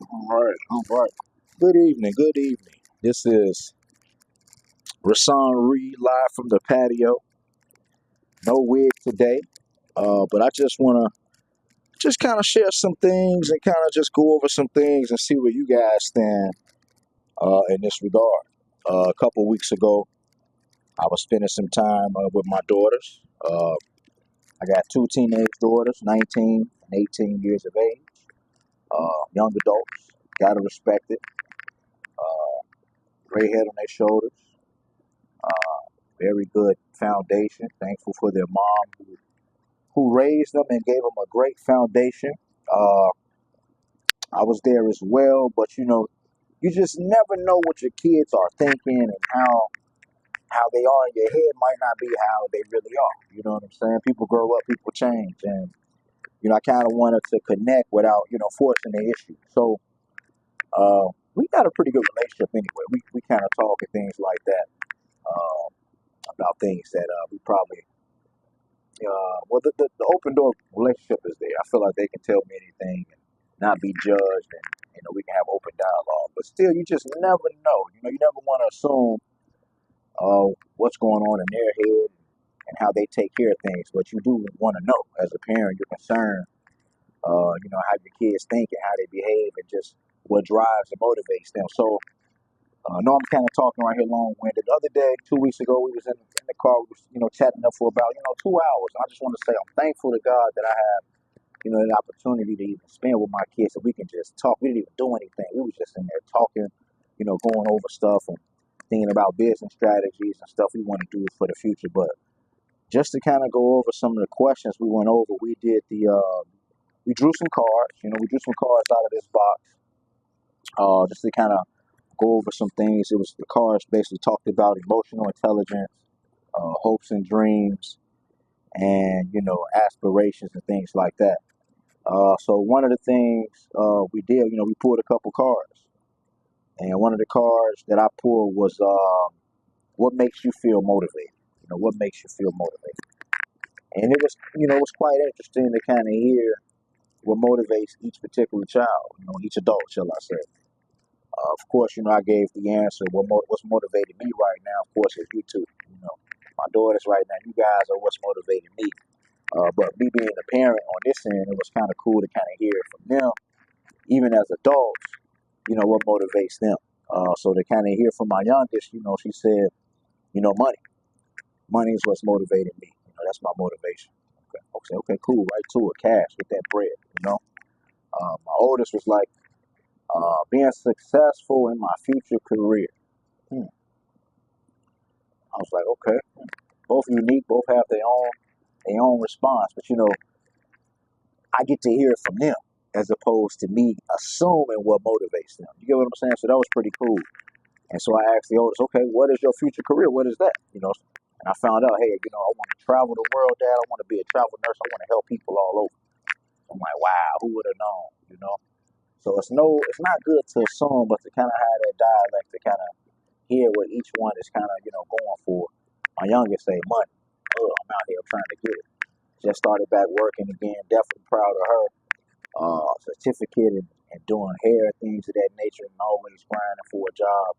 All right. Good evening, good evening. This is Rasan Reed live from the patio. No wig today, but I just want to just kind of share some things and kind of just go over some things and see where you guys stand in this regard. A couple weeks ago, I was spending some time with my daughters. I got two teenage daughters, 19 and 18 years of age, young adults. Gotta respect it. Gray head on their shoulders. Very good foundation. Thankful for their mom who raised them and gave them a great foundation. Uh, I was there as well, but you just never know what your kids are thinking and how they are in your head might not be how they really are. You know what I'm saying? People grow up, people change, and I kind of wanted to connect without forcing the issue. So we got a pretty good relationship anyway. We kind of talk and things like that uh, about things that we probably the open door relationship is there. I feel like they can tell me anything and not be judged, and we can have open dialogue. But still, you just never know. You never want to assume what's going on in their head and how they take care of things. But you do want to know as a parent. You're concerned, how your kids think and how they behave, and just what drives and motivates them. So I know I'm kind of talking right here long-winded. The other day, 2 weeks ago, we was in the car, we was, chatting up for about, 2 hours. I just want to say I'm thankful to God that I have, an opportunity to even spend with my kids so we can just talk. We didn't even do anything. We was just in there talking, going over stuff and thinking about business strategies and stuff we want to do for the future. But just to kind of go over some of the questions we went over, we drew some cards. We drew some cards out of this box just to kind of go over some things. It was the cards basically talked about emotional intelligence, hopes and dreams, and aspirations and things like that. So one of the things we did, we pulled a couple cards, and one of the cards that I pulled was what makes you feel motivated. What makes you feel motivated, and it was quite interesting to kind of hear what motivates each particular child, each adult, shall I say. Of course, I gave the answer. What's motivating me right now, of course, is you two. My daughters right now, you guys are what's motivating me. But me being a parent on this end, it was kind of cool to kind of hear it from them, even as adults, what motivates them. So to kind of hear from my youngest, she said, money. Money is what's motivating me. That's my motivation. Okay, cool. Right to it. Cash, get that bread. My oldest was like, being successful in my future career. Hmm. I was like, okay, both unique, both have their own response, but I get to hear it from them as opposed to me assuming what motivates them. You get what I'm saying? So that was pretty cool. And so I asked the oldest, okay, what is your future career? What is that? And I found out, hey, I want to travel the world, Dad. I want to be a travel nurse. I want to help people all over. I'm like, wow, who would have known? So it's not good to assume, but to kind of have that dialect to kind of hear what each one is kind of, going for. My youngest say money. Oh, I'm out here trying to get it. Just started back working again. Definitely proud of her. Certificate and doing hair, things of that nature, and always grinding for a job.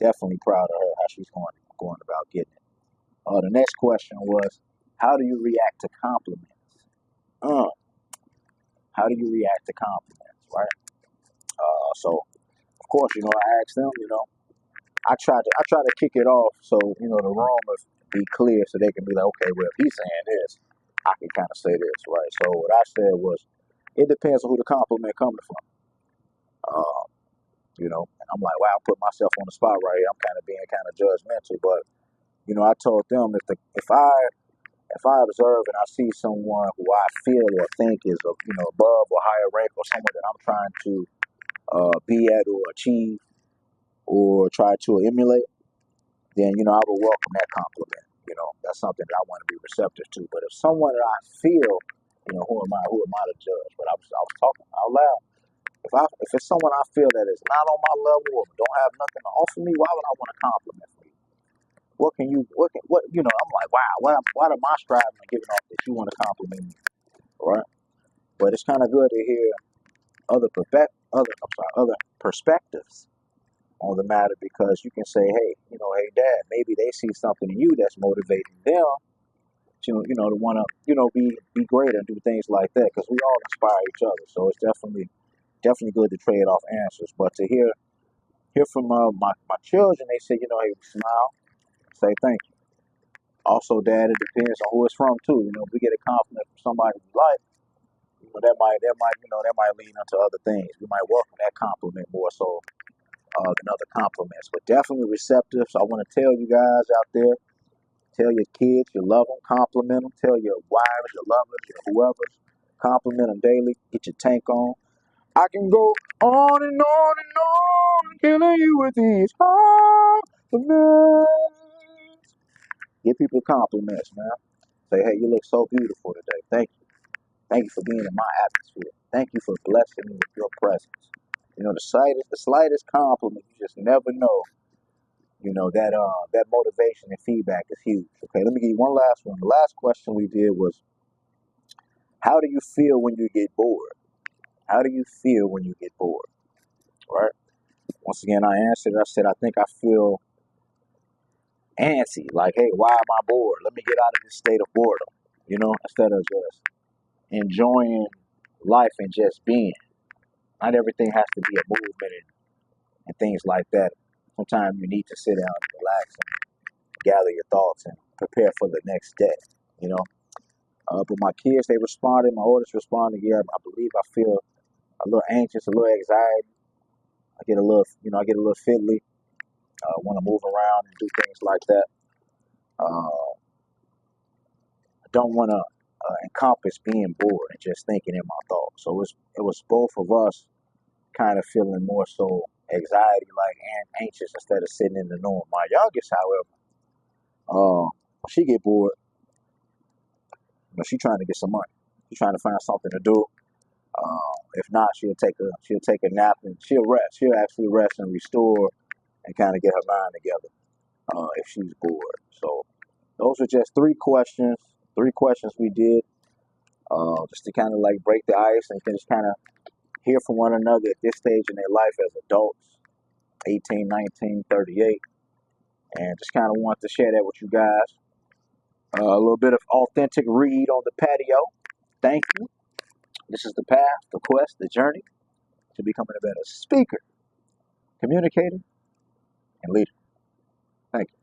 Definitely proud of her how she's going about getting it. The next question was, how do you react to compliments? Uh, how do you react to compliments, right? So of course, I asked them, I try to kick it off so the room will be clear so they can be like, okay, well, if he's saying this, I can kind of say this, right? So what I said was, it depends on who the compliment coming from. Uh, and I'm like, wow, I put myself on the spot right here. I'm kind of being kind of judgmental, but I told them if I observe and I see someone who I feel or think is above or higher rank or someone that I'm trying to be at or achieve or try to emulate, then I would welcome that compliment. That's something that I want to be receptive to. But if someone that I feel, who am I to judge? But I was talking out loud. If it's someone I feel that is not on my level or don't have nothing to offer me, why would I want to compliment you? I'm like, wow, what am I striving and giving off that you want to compliment me, right? But it's kind of good to hear other perspectives on the matter, because you can say, hey, hey, Dad, maybe they see something in you that's motivating them to want to, be great and do things like that, because we all inspire each other. So it's definitely good to trade off answers. But to hear from my children, they say, hey, smile, say thank you. Also, Dad, it depends on who it's from too. If we get a compliment from somebody we like, that might lead into other things. We might welcome that compliment more so than other compliments. But definitely receptive. So I want to tell you guys out there, tell your kids you love them, compliment them. Tell your wives, your lovers, your whoever, compliment them daily. Get your tank on. I can go on and on and on, killing you with these compliments. Give people compliments, man. Say, hey, you look so beautiful today. Thank you. Thank you for being in my atmosphere. Thank you for blessing me with your presence. The slightest compliment, you just never know. That motivation and feedback is huge. Okay, let me give you one last one. The last question we did was, how do you feel when you get bored? How do you feel when you get bored? Right? Once again, I answered. I said, I think I feel antsy. Like, hey, why am I bored? Let me get out of this state of boredom. Instead of just enjoying life and just being. Not everything has to be a movement and things like that. Sometimes you need to sit down and relax and gather your thoughts and prepare for the next day. You know. But my kids, they responded. My oldest responded. Yeah, I believe I feel a little anxious, a little anxiety. I get a little fiddly. Want to move around and do things like that. I don't want to encompass being bored and just thinking in my thoughts. So it was both of us kind of feeling more so anxiety like and anxious instead of sitting in the norm. My youngest, however, when she get bored, she trying to get some money. She's trying to find something to do. If not, she'll take a nap and she'll rest. She'll actually rest and restore and kind of get her mind together if she's bored. So those are just three questions. Three questions we did just to kind of like break the ice and just kind of hear from one another at this stage in their life as adults, 18, 19, 38, and just kind of want to share that with you guys. A little bit of authentic read on the patio. Thank you. This is the path, the quest, the journey to becoming a better speaker, communicator, and leader. Thank you.